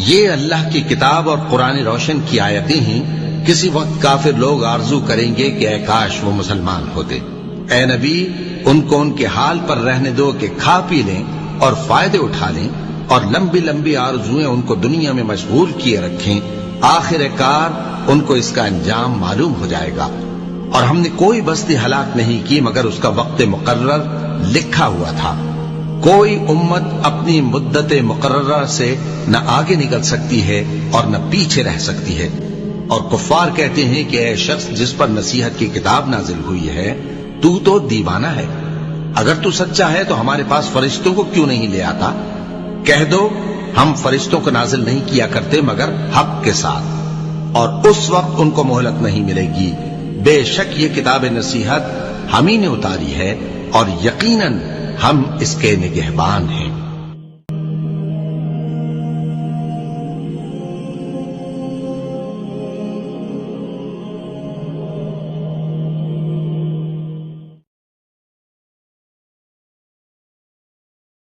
یہ اللہ کی کتاب اور قرآن روشن کی آیتیں ہیں. کسی وقت کافر لوگ آرزو کریں گے کہ اے کاش وہ مسلمان ہوتے. اے نبی ان کو ان کے حال پر رہنے دو کہ کھا پی لیں اور فائدے اٹھا لیں اور لمبی لمبی آرزویں ان کو دنیا میں مشغول کیے رکھیں. آخر کار ان کو اس کا انجام معلوم ہو جائے گا. اور ہم نے کوئی بستی ہلاک نہیں کی مگر اس کا وقت مقرر لکھا ہوا تھا. کوئی امت اپنی مدت مقررہ سے نہ آگے نکل سکتی ہے اور نہ پیچھے رہ سکتی ہے. اور کفار کہتے ہیں کہ اے شخص جس پر نصیحت کی کتاب نازل ہوئی ہے تو دیوانہ ہے. اگر تو سچا ہے تو ہمارے پاس فرشتوں کو کیوں نہیں لے آتا؟ کہہ دو ہم فرشتوں کو نازل نہیں کیا کرتے مگر حق کے ساتھ، اور اس وقت ان کو مہلت نہیں ملے گی. بے شک یہ کتاب نصیحت ہم ہی نے اتاری ہے اور یقیناً ہم اس کے نگہبان ہیں.